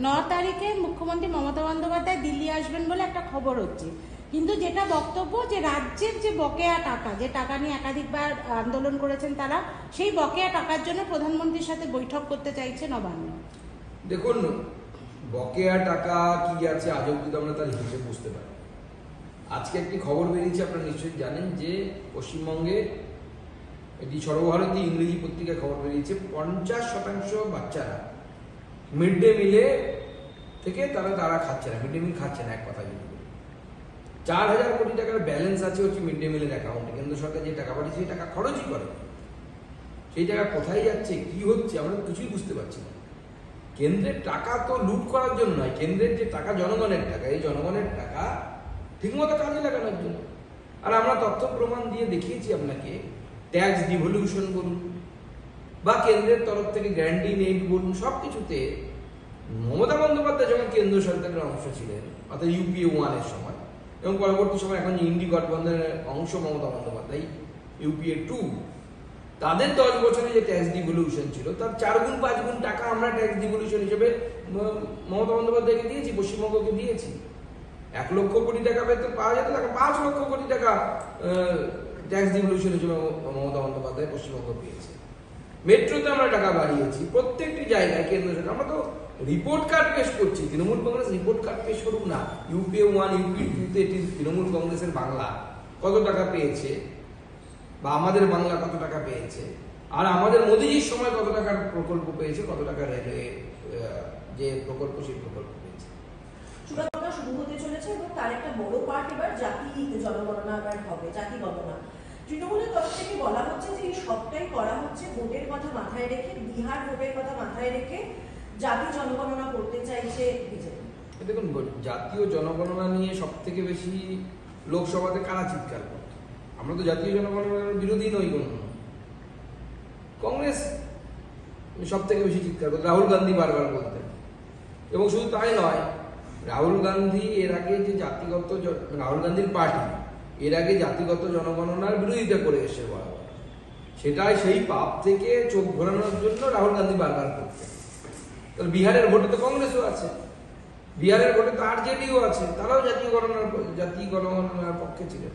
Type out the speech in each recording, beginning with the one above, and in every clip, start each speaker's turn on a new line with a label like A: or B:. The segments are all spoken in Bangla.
A: 9 তারিখে মুখ্যমন্ত্রী মমতা বন্দ্যোপাধ্যায় দিল্লি আসবেন বলে একটা খবর হচ্ছে, কিন্তু যেটা বক্তব্য যে রাজ্যের যে বকেয়া টাকা, যে টাকা নিয়ে একাধিকবার আন্দোলন করেছেন তারা, সেই বকেয়া টাকার জন্য প্রধানমন্ত্রীর সাথে বৈঠক করতে চাইছে নবান্ন।
B: দেখুন, বকেয়া টাকা কি আছে আজ অব্দি আমরা তার হিসেবে বুঝতে পারি। আজকে একটি খবর বেরিয়েছে, আপনারা নিশ্চয়ই জানেন যে পশ্চিমবঙ্গে এটি সর্বভারতীয় ইংরেজি পত্রিকায় খবর বেরিয়েছে 50% বাচ্চারা মিড ডে মিলে থেকে তারা খাচ্ছে না, মিড ডে মিল খাচ্ছে না। এক কথা যদি 4000 কোটি টাকার ব্যালেন্স আছে হচ্ছে মিড ডে মিলের অ্যাকাউন্টে। কেন্দ্র সরকার যে টাকা পাঠিয়েছে সেই টাকা খরচই করে, সেই টাকা কোথায় যাচ্ছে, কি হচ্ছে, আমরা কিছুই বুঝতে পারছি না। কেন্দ্রের টাকা তো লুট করার জন্য নয়, কেন্দ্রের যে টাকা জনগণের টাকা, এই জনগণের টাকা ঠিকমতো কাজে লাগানোর জন্য। আর আমরা তথ্য প্রমাণ দিয়ে দেখিয়েছি আপনাকে, ট্যাক্স ডিভলিউশন বলুন বা কেন্দ্রের তরফ থেকে গ্যারান্টি নেট বলুন, সব কিছুতে মমতা বন্দ্যোপাধ্যায় যখন কেন্দ্র সরকারের অংশ ছিলেন, অর্থাৎ ইউপিএ 1 এর সময়, এবং পরবর্তী সময় এখন ইন্ডি গঠবন্ধনের অংশ মমতা বন্দ্যোপাধ্যায় ইউপিএ 2, তাদের 10 বছরে যে ট্যাক্স ডিভলিউশন ছিল তার 4 গুণ 5 গুণ টাকা আমরা ট্যাক্স ডিভলিউশন হিসেবে মমতা বন্দ্যোপাধ্যায়কে দিয়েছি, পশ্চিমবঙ্গকে দিয়েছি। 1 লক্ষ কোটি টাকা পেতে পাওয়া যেত, তাকে 5 লক্ষ কোটি টাকা ট্যাক্স ডিভলিউশন হিসেবে মমতা বন্দ্যোপাধ্যায় পশ্চিমবঙ্গ পেয়েছে। মেট্রোতে আমরা টাকা বাড়িয়েছি, প্রত্যেকটি জায়গায় কেন্দ্র সরকার। আমরা তো রিপোর্ট কার্ড পেশ করছি, তৃণমূল কংগ্রেস রিপোর্ট কার্ড পেশ করুক না। ইউপিএ 1 ইউপিএ 2-তে তৃণমূল কংগ্রেসের বাংলা কত টাকা পেয়েছে, বা আমাদের বাংলা কত টাকা পেয়েছে, আর আমাদের মোদিজির সময় কত টাকার প্রকল্প পেয়েছে, কত টাকা রেলওয়ে যে প্রকল্প, সেই প্রকল্প পেয়েছে।
C: চূড়ান্ত শুরু হতে চলেছে এবং তার একটা বড় পার্ট এবার জাতি জনগণনা হবে, জাতি গণনা। তৃণমূলের তরফ থেকে বলা হচ্ছে যে এই সবটাই করা হচ্ছে ভোটের কথা মাথায় রেখে, বিহার ভোটের কথা মাথায় রেখে জাতি জনগণনা করতে চাইছে বিজেপি।
B: দেখুন, জাতীয় জনগণনা নিয়ে সব থেকে বেশি লোকসভাতে কারা চিৎকার করত? আমরা তো জাতীয় জনগণনার বিরোধী নই কোনো। কংগ্রেস সব থেকে বেশি চিৎকার করত, রাহুল গান্ধী বারবার বলতেন। এবং শুধু তাই নয়, রাহুল গান্ধী এর আগে যে রাহুল গান্ধীর পার্টি এর আগে জাতিগত জনগণনার বিরোধিতা করে এসে বলা, সেটাই সেই পাপ থেকে চোখ ঘোরানোর জন্য রাহুল গান্ধী বারবার করতেন। তাহলে বিহারের ভোটে তো কংগ্রেসও আছে, বিহারের ভোটে তো আরজেডিও আছে, তারাও জাতীয় গণগণনার পক্ষে ছিলেন।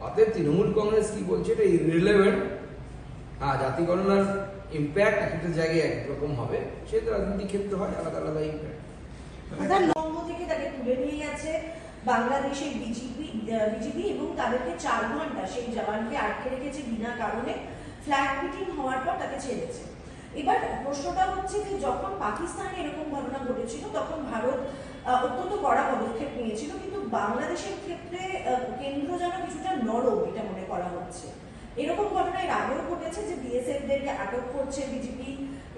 B: অতএব তৃণমূল কংগ্রেস কি বলছে এটা ইররিলেভেন্ট। হ্যাঁ, জাতি গণনার ইম্প্যাক্ট একটা জায়গায় একরকম হবে, সেটা রাজনীতি ক্ষেত্রে হয় আলাদা আলাদা ইম্প্যাক্ট।
C: থেকে তাকে তুলে নিয়ে গেছে বাংলাদেশের বিজিবি এবং তাদেরকে 4 ঘন্টা সেই জওয়ানকে আটকে রেখেছে বিনা কারণে। ফ্ল্যাগ মিটিং হওয়ার পর তাকে ছেড়েছে। এবার প্রশ্নটা হচ্ছে যে যখন পাকিস্তানে এরকম ঘটনা ঘটেছিল তখন ভারত অত্যন্ত কড়া পদক্ষেপ নিয়েছিল, কিন্তু বাংলাদেশের ক্ষেত্রে কেন্দ্র যেন কিছুটা নরম এটা মনে করা হচ্ছে। এরকম ঘটনা এর আগেও ঘটেছে যে বিএসএফদেরকে আটক করছে বিজেপি,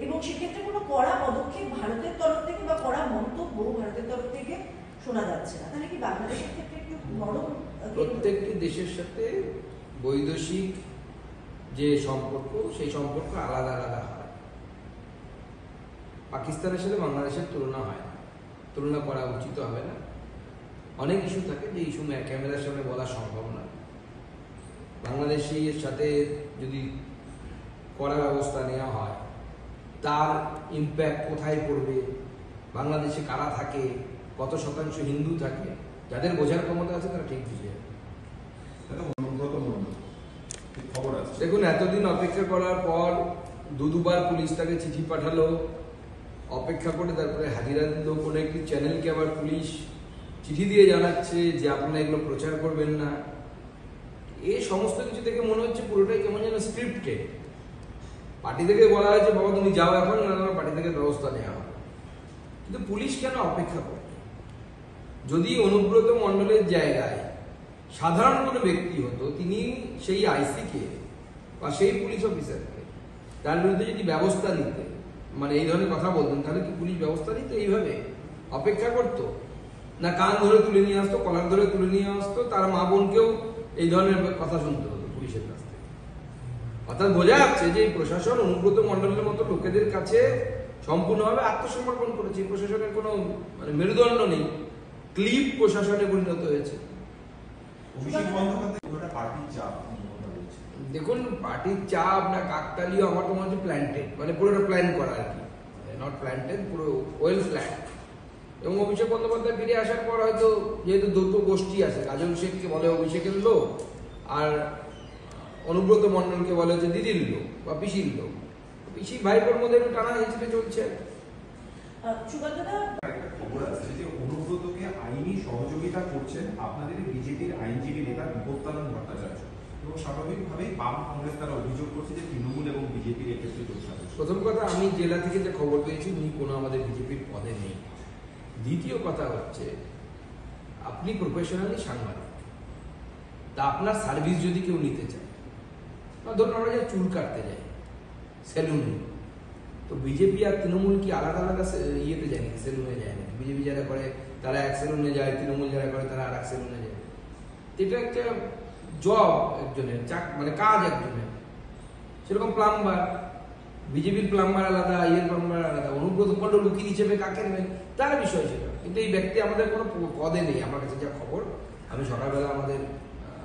C: এবং সেক্ষেত্রে কোনো কড়া পদক্ষেপ ভারতের তরফ থেকে বা কড়া মন্তব্য ভারতের তরফ থেকে শোনা যাচ্ছে না। তাহলে কি বাংলাদেশের ক্ষেত্রে একটু নরম?
B: প্রত্যেকটি দেশের সাথে বৈদেশিক যে সম্পর্ক, সেই সম্পর্ক আলাদা আলাদা হয়। পাকিস্তানের সাথে বাংলাদেশের তুলনা হয় না, তুলনা করা উচিত হবে না। অনেক ইস্যু থাকে যে ইস্যু ক্যামেরার সামনে বলা সম্ভব না। বাংলাদেশের সাথে যদি কড়া ব্যবস্থা নেওয়া হয়, তার ইম্প্যাক্ট কোথায় পড়বে, বাংলাদেশে কারা থাকে, কত শতাংশ হিন্দু থাকে, যাদের বোঝার ক্ষমতা আছে তারা ঠিক বুঝে যাবে। দেখুন, এতদিন অপেক্ষা করার পর দুবার পুলিশ তাকে চিঠি পাঠালো, অপেক্ষা করে তারপরে হাজিরা দিল। কোনো একটি চ্যানেলকে আবার পুলিশ চিঠি দিয়ে জানাচ্ছে যে আপনারা এগুলো প্রচার করবেন না। এই সমস্ত কিছু দেখে মনে হচ্ছে পুরোটাই কেমন যেন স্ক্রিপ্টেড। পার্টি থেকে বলা হয়েছে বাবা তুমি যাও এখন, পার্টি থেকে ব্যবস্থা নেওয়া হবে। কিন্তু পুলিশ কেন অপেক্ষা করবে? যদি অনুব্রত মণ্ডলের জায়গায় সাধারণ কোনো ব্যক্তি হতো, তিনি সেই আইসিকে বা সেই পুলিশ অফিসারকে তার বিরুদ্ধে যদি ব্যবস্থা নিতে, মানে এই ধরনের কথা বলতেন, তাহলে কি পুলিশ ব্যবস্থা নিত? এইভাবে অপেক্ষা করতো না? কান ধরে তুলে নিয়ে আসতো, কলার ধরে তুলে নিয়ে আসতো, তার মা বোনকেও এই ধরনের কথা শুনতে হতো পুলিশের কাছ থেকে। অর্থাৎ বোঝা যাচ্ছে যে প্রশাসন অনুব্রত মণ্ডলের মতো লোকেদের কাছে সম্পূর্ণভাবে আত্মসমর্পণ করেছে। প্রশাসনের কোনো মেরুদণ্ড নেই, ক্লিপ প্রশাসনে পরিণত হয়েছে। দেখুন, পার্টির চাপ না কাকতালীয়, আমার তো মনে হচ্ছে প্ল্যান্টেড, মানে পুরোটা প্ল্যান করা আর কি, নট প্ল্যান্টেড, পুরো ওয়েল প্ল্যান। এবং অভিষেক বন্দ্যোপাধ্যায় ফিরে আসার পর হয়তো যেহেতু দুটো গোষ্ঠী আছে, কাজল শেখকে বলে অভিষেকের লোক আর অনুব্রত মণ্ডলকে বলে যে দিদির লোক বা পিসির লোক, পিসি ভাইপোর মধ্যে একটু টানা হিসেবে চলছে।
C: সুকান্তদা,
D: একটা খবর আছে যে অনুব্রতকে আইনি সহযোগিতা করছেন আপনাদের বিজেপির আইনজীবী নেতা বিপত্তানন্দ ভট্টাচার্য, এবং স্বাভাবিকভাবেই বাম কংগ্রেস তারা অভিযোগ করছে যে তৃণমূল এবং বিজেপির এক্ষেত্রে যোগসাজশ।
B: প্রথম কথা, আমি জেলা থেকে যে খবর পেয়েছি উনি কোনো আমাদের বিজেপির পদে নেই। দ্বিতীয় কথা হচ্ছে, আপনি প্রফেশনালি সাংবাদিক, তা আপনার সার্ভিস যদি কেউ নিতে চায়, ধরুন আমরা যে চুল কাটতে যাই সেলুনে, তো বিজেপি আর তৃণমূল কি আলাদা আলাদা ইয়েতে যায় নাকি, সেলুনে যায় নাকি? বিজেপি যারা করে তারা এক সেলুনে যায়, তৃণমূল যারা করে তারা আর এক সেলুনে যায়। এটা একটা জব একজনের, মানে কাজ একজনের। সেরকম প্লাম্বার, বিজেপির প্লাম্বার আলাদা, ইয়ের প্লাম্বার আলাদা। অনুব্রত মণ্ডল উকিল হিসেবে কাকে নেবেন তার বিষয় সেটা, কিন্তু এই ব্যক্তি আমাদের কোনো পদে নেই। আমার কাছে যা খবর, আমি সকালবেলা আমাদের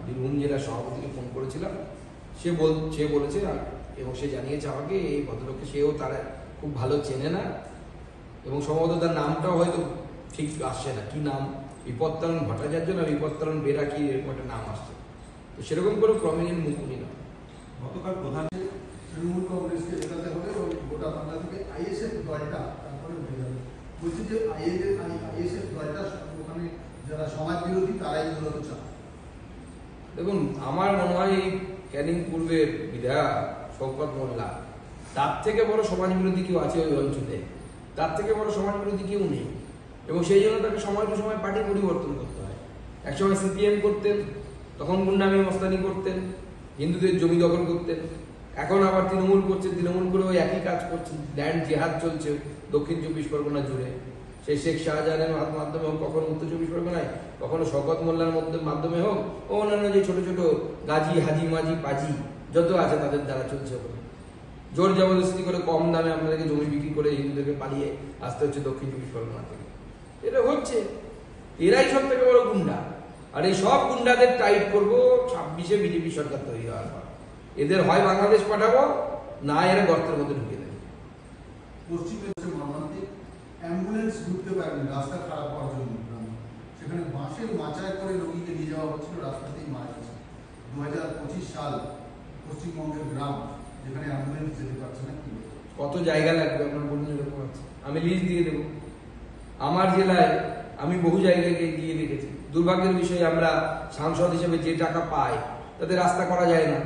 B: বীরভূম জেলার সভাপতিকে ফোন করেছিলাম, সে বলেছে এবং সে জানিয়েছে আমাকে এই ভদ্রলোককে সেও তারা খুব ভালো চেনে না, এবং সম্ভবত তার নামটাও হয়তো ঠিক আসছে না। কি নাম, বিপত্তানন্দ ভট্টাচার্য না বিপত্তানন্দ বেরা, কি এরকম একটা নাম আসছে। তো সেরকম কোনো প্রমিনেন্ট মুখ উনি না।
D: গতকাল প্রধান
E: তৃণমূল কংগ্রেসকে জেতাতে হলে ওই গোটা বাংলা থেকে আইএসএফ দলটা তারপরে উঠে যাবে। বলছি যে আইএসএফ দলটা ওখানে যারা সমাজ বিরোধী তারাই মূলত চায়।
B: দেখুন, আমার মনে হয় এই ক্যানিং পূর্বের বিধায়ক শওকত মোল্লা, তার থেকে বড় সমাজ বিরোধী কেউ আছে ওই অঞ্চলে? তার থেকে বড় সমাজ বিরোধী কেউ নেই। এবং সেই জন্য তাকে সময় টু সময় পার্টি পরিবর্তন করতে হয়। একসময় সিপিএম করতেন, তখন গুন্ডামি মস্তানি করতেন, হিন্দুদের জমি দখল করতেন। এখন আবার তৃণমূল করছে, তৃণমূল করে ওই একই কাজ করছে। ল্যান্ড জেহাদ চলছে দক্ষিণ 24 পরগনা জুড়ে। সেই শেখ শাহজাহানের মাধ্যমে হোক, কখনো উত্তর 24 পরগনায়, কখনো শওকত মোল্লার মাধ্যমে হোক, ও অন্যান্য যে ছোট ছোট গাজী, হাজি, মাঝি, পাজি যত আছে তাদের দ্বারা চলছে। ওখানে জোর জবরদস্তি করে কম দামে আপনাদেরকে জমি বিক্রি করে হিন্দুদেরকে পালিয়ে আসতে হচ্ছে দক্ষিণ 24 পরগনা থেকে। এটা হচ্ছে, এরাই সব থেকে বড় গুন্ডা। আর এই সব গুন্ডাদের টাইট করবো 26-এ বিজেপি সরকার তৈরি হওয়ার পর। এদের হয় বাংলাদেশ পাঠাবো, না এরা গর্তের মধ্যে ঢুকে দেবে।
E: পশ্চিমে হচ্ছে মর্মান্তিক, অ্যাম্বুলেন্স ঢুকতে পারেনি রাস্তা খারাপ হওয়ার জন্য। সেখানে বাঁশের মাচায় করে রোগীকে নিয়ে যাওয়া হচ্ছিল, রাস্তাতেই মারা গেছে। 2025 সাল পশ্চিমবঙ্গের গ্রাম যেখানে অ্যাম্বুলেন্স যেতে পারছে না। কি
B: কত জায়গা লাগবে আপনার বলুন? এরকম আছে, আমি লিস্ট দিয়ে দেবো। আমার জেলায় আমি বহু জায়গায় গিয়ে দেখেছি। দুর্ভাগ্যের বিষয়ে আমরা সাংসদ হিসেবে যে টাকা পাই তাতে রাস্তা করা যায় না।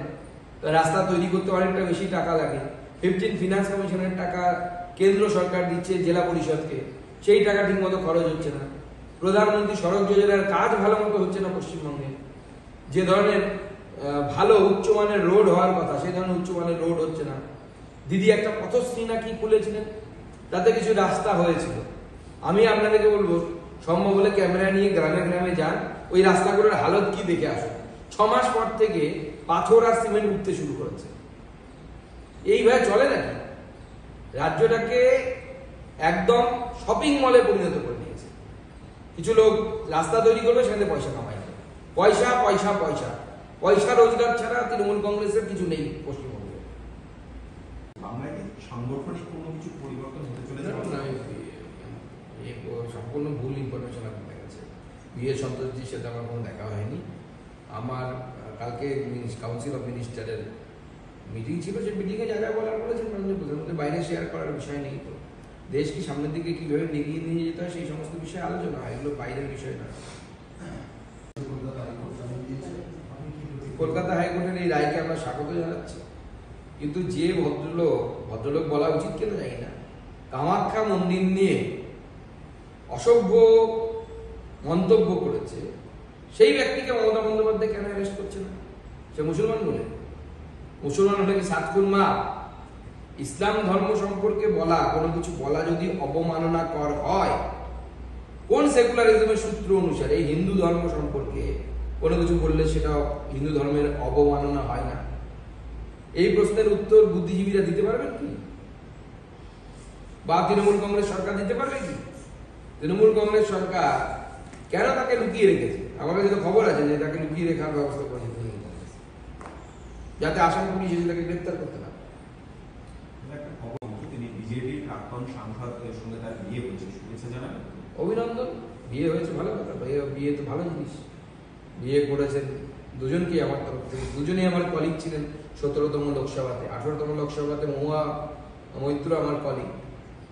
B: রাস্তা তৈরি করতে অনেকটা বেশি টাকা লাগে। 15 ফিনান্স কমিশনের টাকা কেন্দ্র সরকার দিচ্ছে জেলা পরিষদকে, সেই টাকা ঠিকমতো খরচ হচ্ছে না। প্রধানমন্ত্রী সড়ক যোজনার কাজ ভালো মতো হচ্ছে না পশ্চিমবঙ্গে। যে ধরনের ভালো উচ্চমানের রোড হওয়ার কথা সেই ধরনের উচ্চমানের রোড হচ্ছে না। দিদি একটা পথশ্রী নাকি খুলেছিলেন, তাতে কিছু রাস্তা হয়েছিল। আমি আপনাদেরকে বলবো, সম্ভব হলে ক্যামেরা নিয়ে গ্রামে গ্রামে যান, ওই রাস্তাগুলোর হালত কি দেখে আসুন। 6 মাস পর থেকে পাথর আর সিমেন্ট উঠতে শুরু করেছে। এইভাবে চলে নাকি? রাজ্যটাকে একদম শপিং মলে পরিণত করে দিয়েছে। কিছু লোক রাস্তা তৈরি করবে, সেখানে পয়সা কামাই হবে। পয়সা পয়সা পয়সা পয়সা রোজগার ছাড়া তৃণমূল কংগ্রেসের কিছু নেই পশ্চিমবঙ্গে।
D: বাংলায় কি সাংগঠনিক কোনো কিছু পরিবর্তন হতে চলেছে?
B: সম্পূর্ণ ভুল ইনফরমেশন আপনার কাছে। বিএ সন্তোষজির সাথে আমার কোনো দেখা হয়নি। আমার কালকে কাউন্সিল অফ মিনিস্টারের মিটিং ছিল, সেই মিটিংয়ে যা যা বলার বলেছেন প্রধানমন্ত্রী, বাইরে শেয়ার করার বিষয় নেই। তো দেশ কি সামনের দিকে কীভাবে এগিয়ে নিয়ে যেতে হয় সেই সমস্ত বিষয়ে আলোচনা হয়, এগুলো বাইরের বিষয় না। কলকাতা হাইকোর্টের এই রায়কে আমরা স্বাগত জানাচ্ছি, কিন্তু যে ভদ্রলোক বলা উচিত কেন জানি না, কামাখ্যা মন্দির নিয়ে অসভ্য মন্তব্য করেছে সেই ব্যক্তিকে মমতা বন্দ্যোপাধ্যায় কেন অ্যারেস্ট করছে না? সে মুসলমান বলে? মুসলমান হলে কি সাতকুন মা? ইসলাম ধর্ম সম্পর্কে বলা কোনো কিছু বলা যদি অবমাননাকর হয়, কোন সেকুলারিজমের সূত্র অনুসারে হিন্দু ধর্ম সম্পর্কে কোনো কিছু বললে সেটা হিন্দু ধর্মের অবমাননা হয় না? এই প্রশ্নের উত্তর বুদ্ধিজীবীরা দিতে পারবেন কি? বা তৃণমূল কংগ্রেস সরকার দিতে পারবে কি? তৃণমূল কংগ্রেস সরকার কেন তাকে লুকিয়ে রেখেছে? আমার কাছে তো খবর আছে যে তাকে লুকিয়ে রেখার ব্যবস্থা করেছে তৃণমূল কংগ্রেস, যাতে আসাম পুলিশ এসে তাকে গ্রেপ্তার করতে না।
D: একটা খবর, তিনি বিজেপির প্রাক্তন সাংসদের সঙ্গে তার বিয়ে হয়েছে, শুভেচ্ছা জানাবেন।
B: অভিনন্দন, বিয়ে হয়েছে ভালো কথা, বিয়ে তো ভালো জিনিস। বিয়ে করেছেন দুজনকেই আমার তরফ থেকে, দুজনেই আমার কলিগ ছিলেন 17তম লোকসভাতে, 18তম লোকসভাতে মহুয়া মৈত্র আমার কলিগ।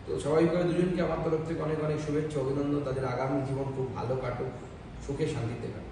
B: তো স্বাভাবিকভাবে দুজনকে আমার তরফ থেকে অনেক অনেক শুভেচ্ছা, অভিনন্দন। তাদের আগামী জীবন খুব ভালো কাটুক, সুখে শান্তিতে কাটুক।